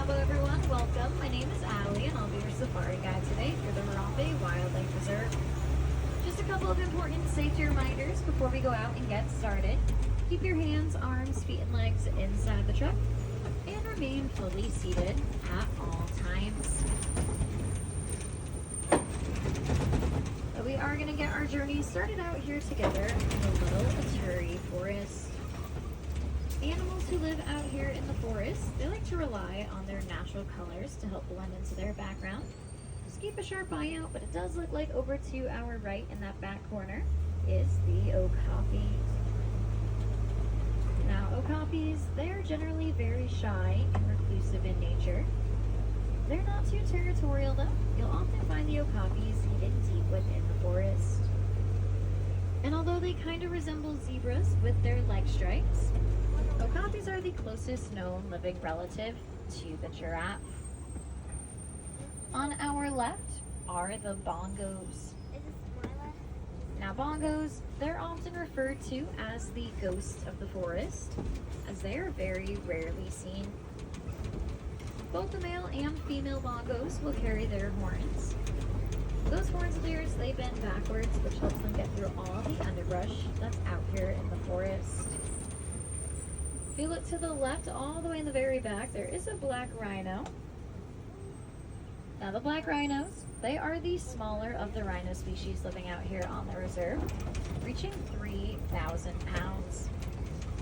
Hello everyone, welcome. My name is Allie and I'll be your safari guide today for the Harambe Wildlife Reserve. Just a couple of important safety reminders before we go out and get started. Keep your hands, arms, feet, and legs inside the truck and remain fully seated at all times. But we are going to get our journey started out here together in the Little Aturi Forest. Animals who live out here in the forest, they like to rely on their natural colors to help blend into their background. Just keep a sharp eye out, but it does look like over to our right in that back corner is the okapi. Now, okapis, they are generally very shy and reclusive in nature. They're not too territorial though. You'll often find the okapis hidden deep within the forest. And although they kind of resemble zebras with their leg stripes, okapis are the closest known living relative to the giraffe. On our left are the bongos. Now bongos, they're often referred to as the ghosts of the forest, as they are very rarely seen. Both the male and female bongos will carry their horns. Those horns of theirs, they bend backwards, which helps them get through all the underbrush that's out here in the forest. If you look to the left, all the way in the very back, there is a black rhino. Now the black rhinos, they are the smaller of the rhino species living out here on the reserve, reaching 3,000 pounds.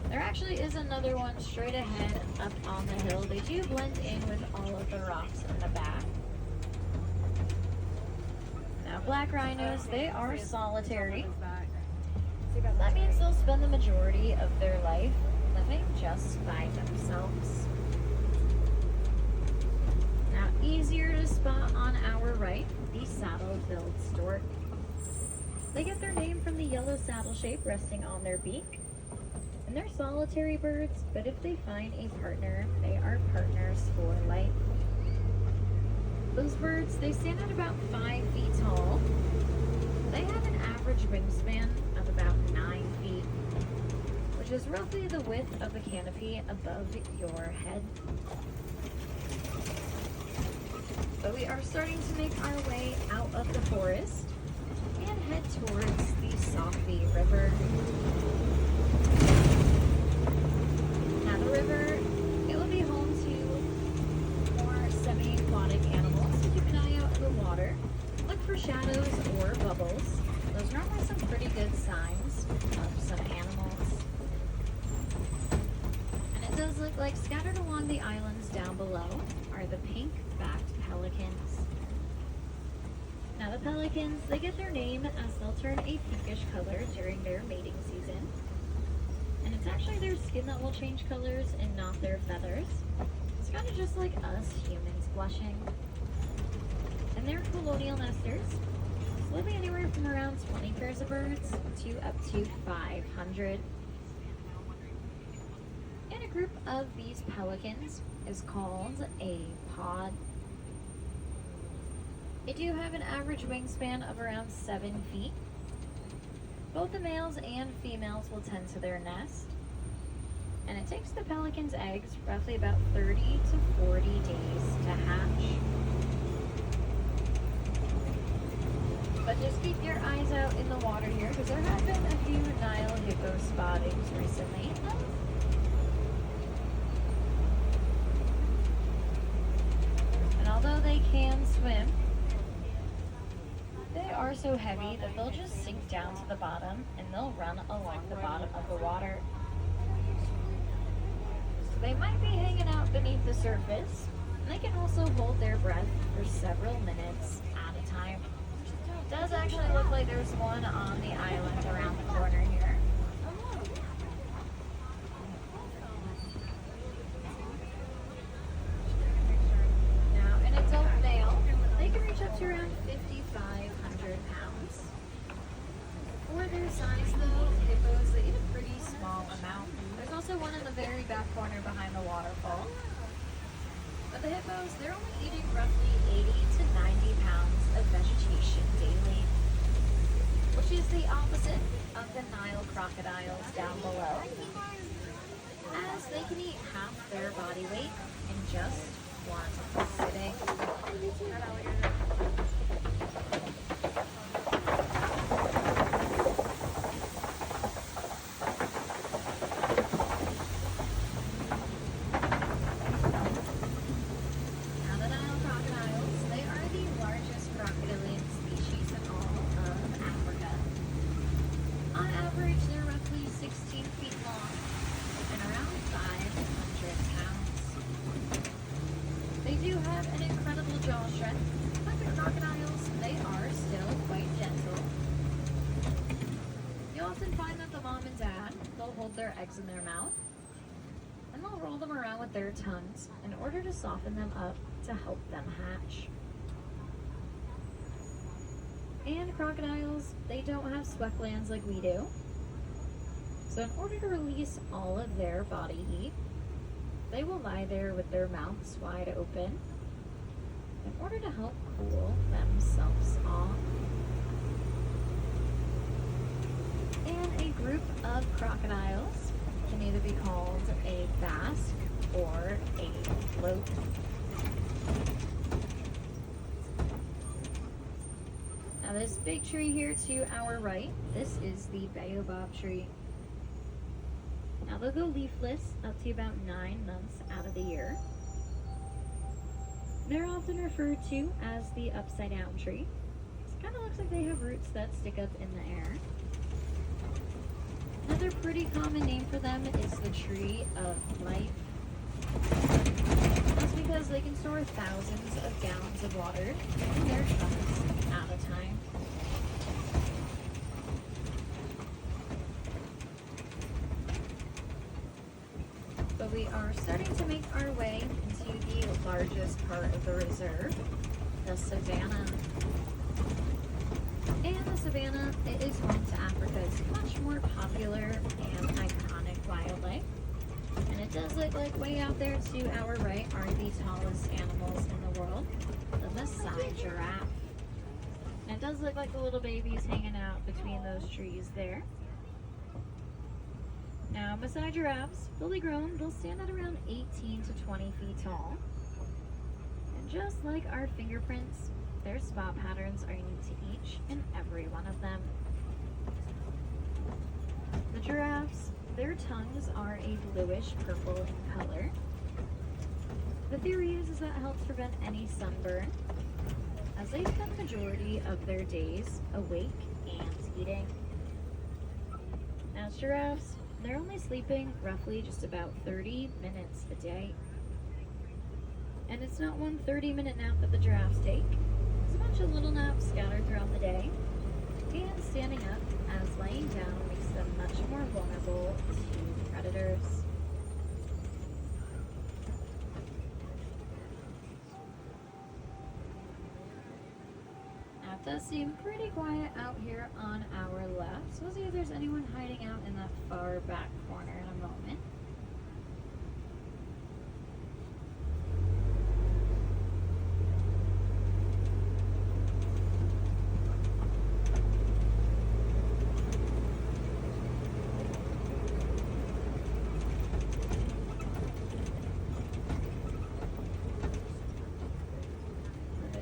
There actually is another one straight ahead up on the hill. They do blend in with all of the rocks in the back. Now black rhinos, they are solitary. That means they'll spend the majority of their life living just by themselves. Now, easier to spot on our right, the saddle-billed stork. They get their name from the yellow saddle shape resting on their beak. And they're solitary birds, but if they find a partner, they are partners for life. Those birds, they stand at about 5 feet tall. They have an average wingspan of about 9 feet, which is roughly the width of the canopy above your head. But we are starting to make our way out of the forest and head towards the Safi River. Now the river, it will be home to more semi-aquatic animals, so keep an eye out in the water. Look for shadows or bubbles. Those are normally some pretty good signs of some animals. And it does look like scattered along the islands down below are the pink-backed pelicans. Now the pelicans, they get their name as they'll turn a pinkish color during their mating season. And it's actually their skin that will change colors and not their feathers. It's kind of just like us humans blushing. And they're colonial nesters, living anywhere from around 20 pairs of birds to up to 500. And a group of these pelicans is called a pod. They do have an average wingspan of around 7 feet. Both the males and females will tend to their nest. And it takes the pelican's eggs roughly about 30 to 40 days to hatch. But just keep your eyes out in the water here, because there have been a few Nile hippo spottings recently. And although they can swim, they are so heavy that they'll just sink down to the bottom and they'll run along the bottom of the water. So they might be hanging out beneath the surface, and they can also hold their breath for several minutes at a time. It does actually look like there's one on the island around the corner here. Now, an adult male, they can reach up to around 5,500 pounds. For their size though, hippos, they eat a pretty small amount. There's also one in the very back corner behind the waterfall. But the hippos, they're only eating roughly 80 to 90 pounds of vegetation daily, which is the opposite of the Nile crocodiles down below, as they can eat half their body weight in just one sitting. Now the Nile crocodiles, they are the largest crocodilian species in all of Africa. On average, they're roughly 16 feet long and around 500 pounds. They do have an incredible jaw strength, but the crocodiles, they are still quite gentle. You often find that the mom and dad, they'll hold their eggs in their mouth and they'll roll them around with their tongues in order to soften them up to help them hatch. And crocodiles, they don't have sweat glands like we do. So in order to release all of their body heat, they will lie there with their mouths wide open in order to help cool themselves off. And a group of crocodiles can either be called a basque or a float. Now this big tree here to our right, this is the baobab tree. Now they'll go leafless up to about 9 months out of the year. They're often referred to as the upside down tree. It kind of looks like they have roots that stick up in the air. Another pretty common name for them is the tree of life. That's because they can store thousands of gallons of water in their trunks at a time. But we are starting to make our way into the largest part of the reserve, the savannah. And the savannah, it is home to Africa's much more popular and iconic wildlife. And it does look like way out there to our right are the tallest animals in the world, the Maasai giraffe. And it does look like the little baby's hanging out between those trees there. Now, Maasai giraffes, fully grown, they'll stand at around 18 to 20 feet tall. And just like our fingerprints, their spot patterns are unique to each and every one of them. The giraffes, their tongues are a bluish purple in color. The theory is that it helps prevent any sunburn, as they spend the majority of their days awake and eating. Now, giraffes, they're only sleeping roughly just about 30 minutes a day. And it's not one 30-minute nap that the giraffes take. It's a bunch of little naps scattered throughout the day. And standing up, as laying down makes them much more vulnerable to predators. Now, it does seem pretty quiet out here on our left. So we'll see if there's anyone hiding out in that far back corner in a moment.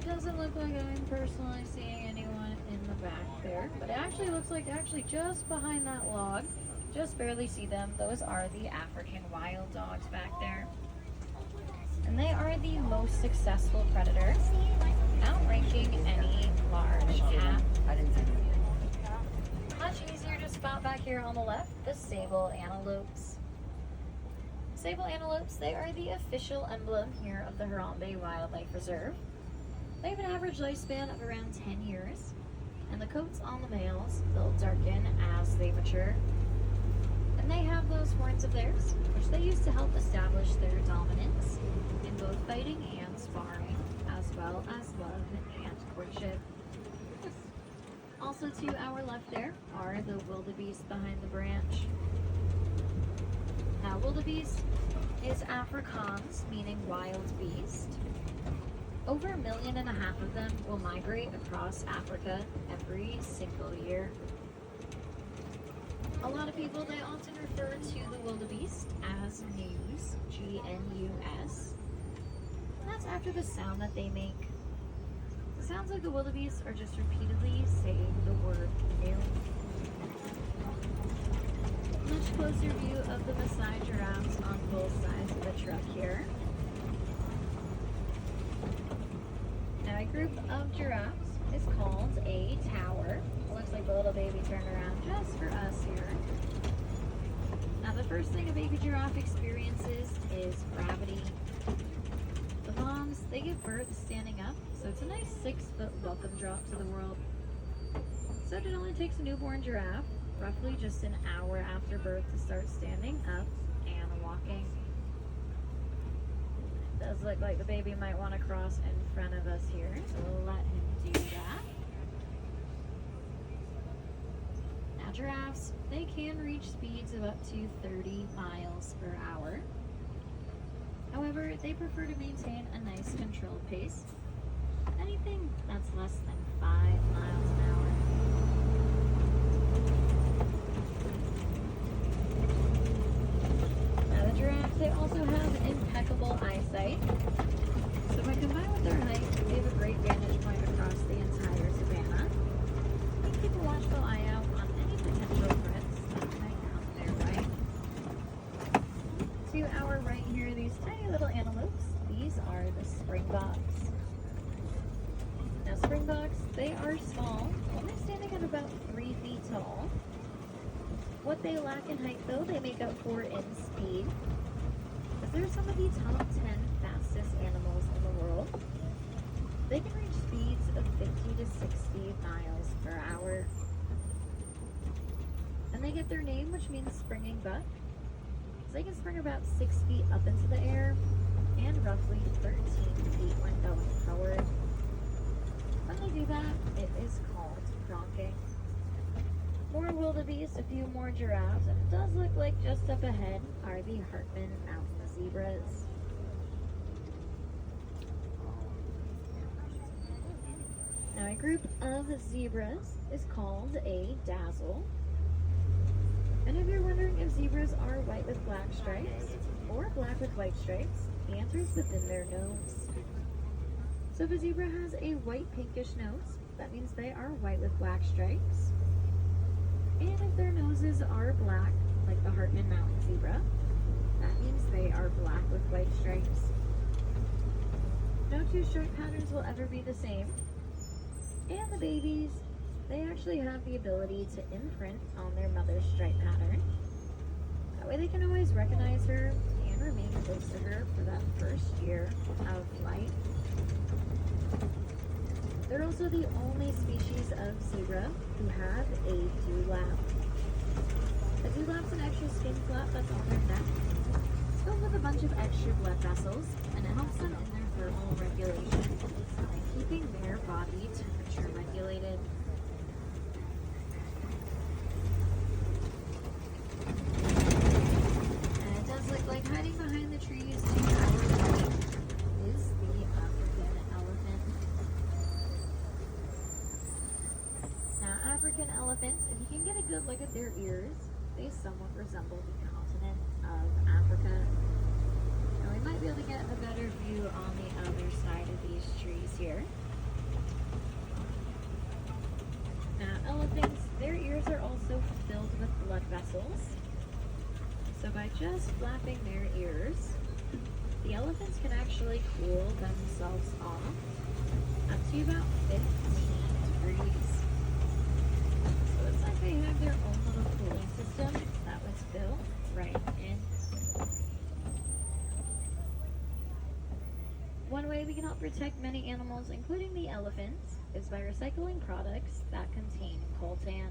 Doesn't look like I'm personally seeing anyone in the back there, but it actually looks like just behind that log, just barely see them. Those are the African wild dogs back there. And they are the most successful predator, outranking any large cat. Much easier to spot back here on the left, the sable antelopes. Sable antelopes, they are the official emblem here of the Harambe Wildlife Reserve. They have an average lifespan of around 10 years, and the coats on the males, they'll darken as they mature. And they have those horns of theirs, which they use to help establish their dominance in both fighting and sparring, as well as love and courtship. Also to our left there are the wildebeest behind the branch. Now, wildebeest is Afrikaans, meaning wild beast. Over 1.5 million of them will migrate across Africa every single year. A lot of people, they often refer to the wildebeest as gnus, G-N-U-S. That's after the sound that they make. It sounds like the wildebeest are just repeatedly saying the word new. Much closer view of the Maasai giraffes on both sides of the truck here. Now a group of giraffes is called a tower. It looks like the little baby turned around just for us here. Now the first thing a baby giraffe experiences is gravity. The moms, they give birth standing up, so it's a nice 6-foot welcome drop to the world. So it only takes a newborn giraffe roughly just an hour after birth to start standing up and walking. It does look like the baby might want to cross in front of us here, so we'll let him do that. Now giraffes, they can reach speeds of up to 30 miles per hour. However, they prefer to maintain a nice controlled pace. Anything that's less than 5 miles an hour. Now the giraffes, they also have impeccable eyesight. So when combined with their height, they have a great vantage point across the entire savanna. They keep a watchful eye out on any potential threats that might come their way. To our right here, these tiny little antelopes, these are the springboks. Now springboks, they are small, only standing at about 3 feet tall. What they lack in height though, they make up for in speed. As they're some of the top 10 fastest animals in the world. They can reach speeds of 50 to 60 miles per hour. And they get their name, which means springing buck. So they can spring about 6 feet up into the air and roughly 13 feet when going forward. When they do that, it is called pronking. More wildebeest, a few more giraffes, and it does look like just up ahead are the Hartman Mountain zebras. Now a group of zebras is called a dazzle. And if you're wondering if zebras are white with black stripes or black with white stripes, the answer is within their nose. So if a zebra has a white pinkish nose, that means they are white with black stripes. And if their noses are black, like the Hartman Mountain zebra, that means they are black with white stripes. No two stripe patterns will ever be the same. And the babies, they actually have the ability to imprint on their mother's stripe pattern. That way they can always recognize her and remain close to her for that first year of life. They're also the only species of zebra who have a dewlap. A dewlap's an extra skin flap that's on their neck. It's filled with a bunch of extra blood vessels, and it helps them in their thermal regulation and keeping their body temperature regulated. And it does look like hiding behind the trees to our right is the African elephant. Now African elephants, if you can get a good look at their ears, they somewhat resemble the continent of Africa. Now we might be able to get a better view on the other side of these trees here. Now elephants, their ears are also filled with blood vessels. So by just flapping their ears, the elephants can actually cool themselves off up to about 15 degrees. So it's like they have their own little cooling system that was built right in. One way we can help protect many animals, including the elephants, is by recycling products that contain coltan.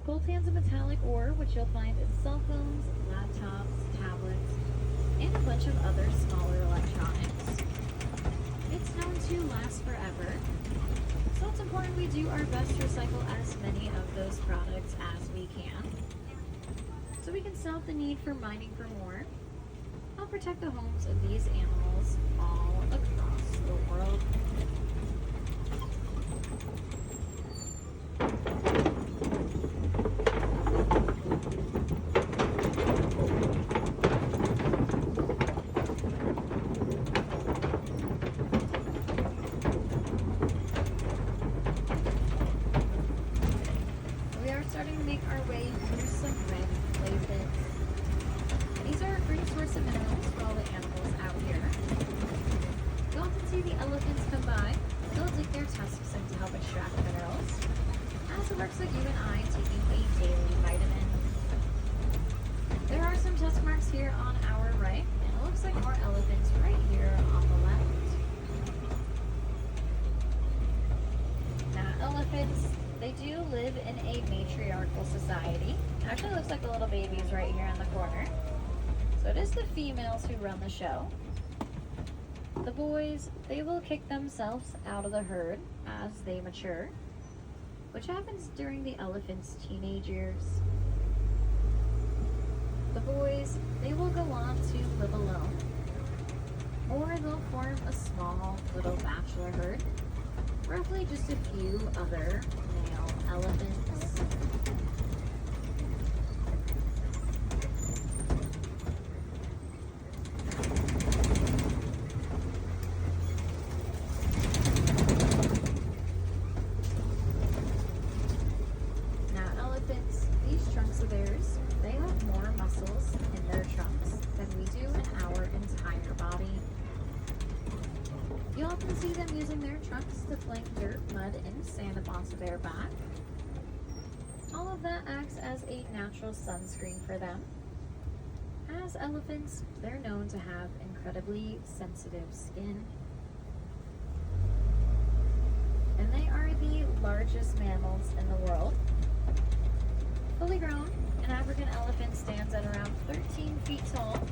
Coltan's a metallic ore which you'll find in cell phones, laptops, tablets, and a bunch of other smaller electronics. It's known to last forever, so it's important we do our best to recycle as many of those products as we can, so we can stop the need for mining for more, help protect the homes of these animals all across the world. source of minerals for all the animals out here. You often see the elephants come by. They'll dig their tusks in to help extract minerals, as it works like you and I taking a daily vitamin. There are some tusk marks here on our right, and it looks like more elephants right here on the left. Now, elephants, they do live in a matriarchal society. Actually, looks like the little babies right here in the corner. So it is the females who run the show. The boys, they will kick themselves out of the herd as they mature, which happens during the elephant's teenage years. The boys, they will go on to live alone, or they'll form a small little bachelor herd, roughly just a few other male elephants. You often see them using their trunks to fling dirt, mud, and sand up onto their back. All of that acts as a natural sunscreen for them. As elephants, they're known to have incredibly sensitive skin. And they are the largest mammals in the world. Fully grown, an African elephant stands at around 13 feet tall.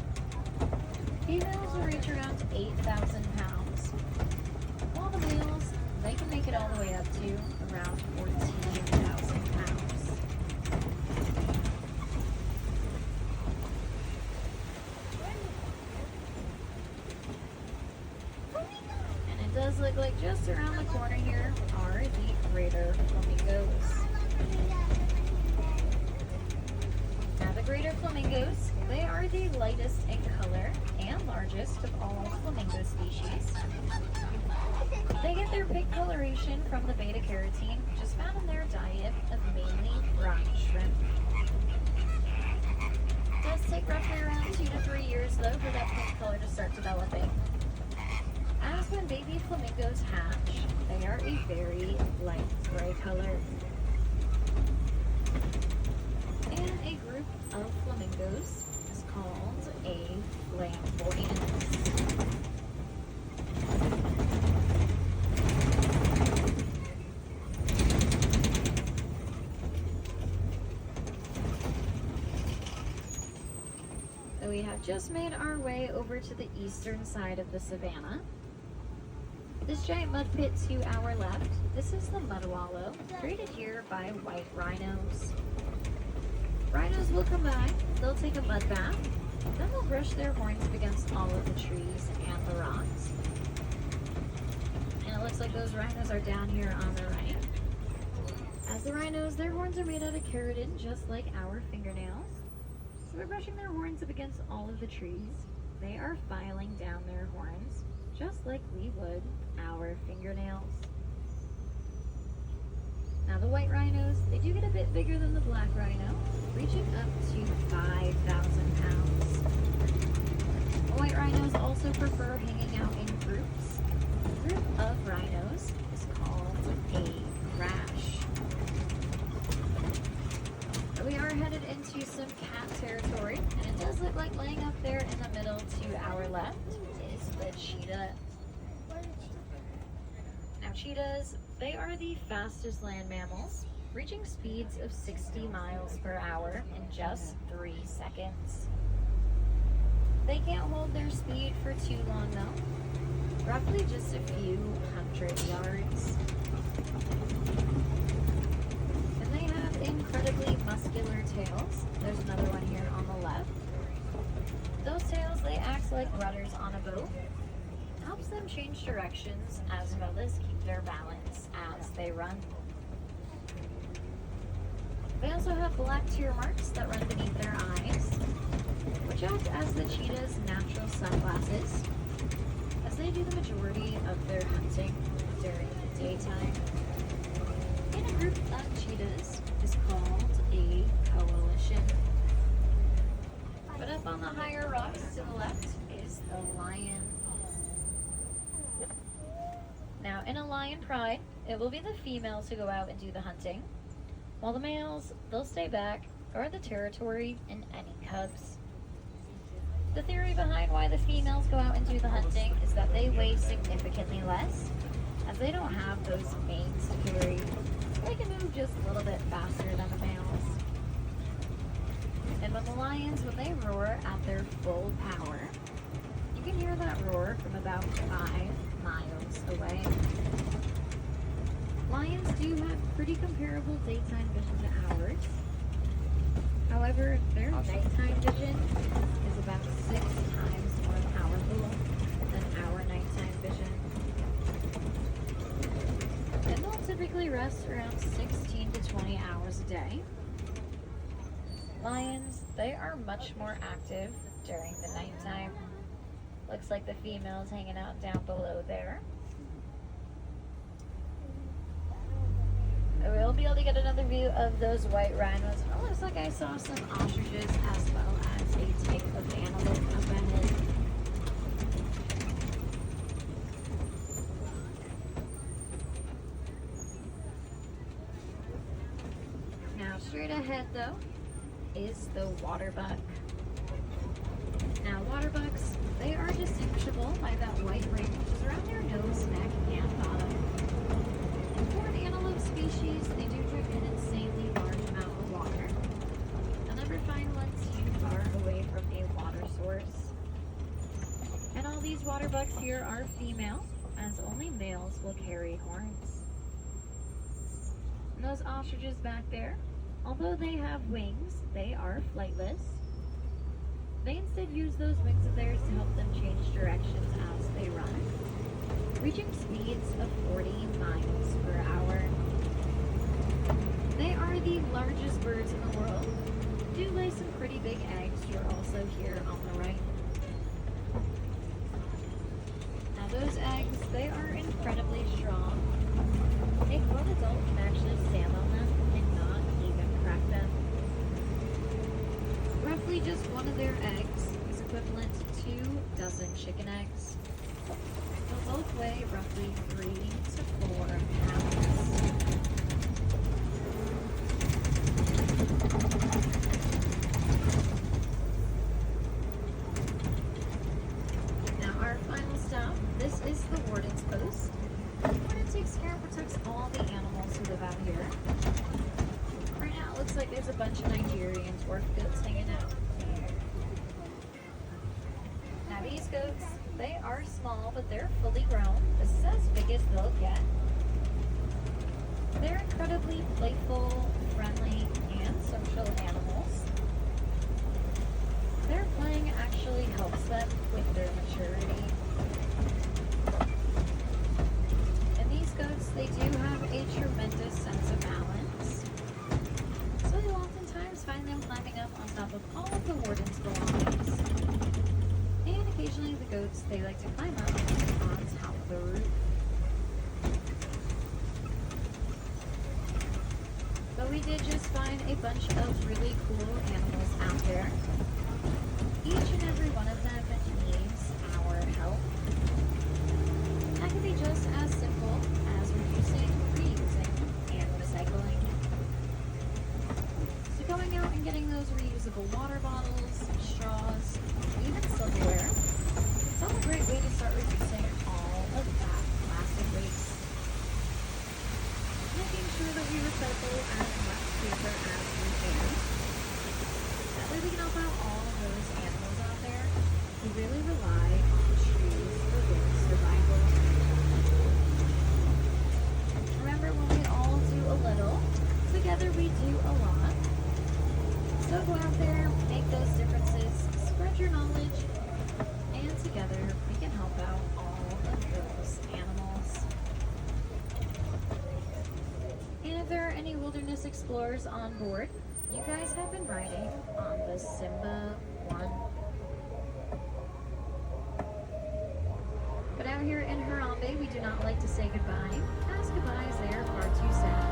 Females will reach around 8,000 pounds, while the males, they can make it all the way up to around 14,000 pounds. And it does look like just around the corner here are the greater flamingos. Now the greater flamingos, they are the lightest in color and largest of all flamingo species. They get their pink coloration from the beta-carotene, which is found in their diet of mainly rock shrimp. It does take roughly around 2 to 3 years though for that pink color to start developing. As when baby flamingos hatch, they are a very light gray color. And a group of flamingos is called a flamboyant. So we have just made our way over to the eastern side of the savannah. This giant mud pit to our left, this is the mud wallow, created here by white rhinos. Rhinos will come by, they'll take a mud bath, then they'll brush their horns up against all of the trees and the rocks. And it looks like those rhinos are down here on the right. As the rhinos, their horns are made out of keratin, just like our fingernails. So by brushing their horns up against all of the trees, they are filing down their horns, just like we would our fingernails. Now the white rhinos, they do get a bit bigger than the black rhino, reaching up to 5,000 pounds. The white rhinos also prefer hanging out in groups. A group of rhinos is called a crash. So we are headed into some cat territory, and it does look like laying up there in the middle to our left is the cheetah. Now cheetahs, they are the fastest land mammals, reaching speeds of 60 miles per hour in just 3 seconds. They can't hold their speed for too long though, roughly just a few hundred yards. And they have incredibly muscular tails. There's another one here on the left. Those tails, they act like rudders on a boat. Helps them change directions as well as keep their balance as they run. They also have black tear marks that run beneath their eyes, which act as the cheetah's natural sunglasses, as they do the majority of their hunting during the daytime. And a group of cheetahs is called a coalition. But up on the higher rocks to lion pride, it will be the females who go out and do the hunting, while the males, they'll stay back, guard the territory, and any cubs. The theory behind why the females go out and do the hunting is that they weigh significantly less, as they don't have those manes to carry. They can move just a little bit faster than the males. And when the lions, when they roar at their full power, you can hear that roar from about 5 miles away. Lions do have pretty comparable daytime vision to ours. However, their nighttime vision is about 6 times more powerful than our nighttime vision. And they'll typically rest around 16 to 20 hours a day. Lions, they are much more active during the nighttime. Looks like the female's hanging out down below there. I will be able to get another view of those white rhinos. Oh, looks like I saw some ostriches as well as a type of antelope up ahead. Now, straight ahead though is the water buck. Now, water bucks, they are distinguishable by that white ring which is around their nose, neck, and bottom. For an antelope species, they do drink an insanely large amount of water. You'll never find one too far away from a water source. And all these water bucks here are female, as only males will carry horns. And those ostriches back there, although they have wings, they are flightless. They instead use those wings of theirs to help them change directions as they run, reaching speeds of 40 miles per hour. They are the largest birds in the world. Do lay some pretty big eggs. You're also here on the right. Now those eggs, they are incredibly strong. A grown adult can actually stand on them and not even crack them. Roughly just one of their eggs is equivalent to 2 dozen chicken eggs. They'll both weigh roughly 3 to 4 pounds. Now our final stop, this is the Warden's Post. The Warden takes care and protects all the animals who live out here. Right now it looks like there's a bunch of Nigerian dwarf goats hanging out. Now these goats, they are small, but they're fully grown. This is as big as they'll get. They're incredibly playful, friendly, and social animals. Their playing actually helps them with their maturity. And these goats, they do have a tremendous sense of balance. So you'll oftentimes find them climbing up on top of all of the warden's belongings. And occasionally the goats, they like to climb up on top of the roof. But we did just find a bunch of really cool animals out there. Each and every one of them needs our help. That can be just as simple as reducing, reusing, and recycling. So going out and getting those reusable water bottles, straws, even silverware, it's all a great way to start reducing all of that plastic waste. Making sure that we recycle as much paper as we can. That way we can help out all of those animals out there who really rely on trees for their survival. Remember, when we all do a little, together we do a lot. So go out there, make those differences, spread your knowledge, and together we can help out all of those animals. And if there are any wilderness explorers on board, you guys have been riding on the Simba 1. But out here in Harambe, we do not like to say goodbye, as goodbyes they are far too sad.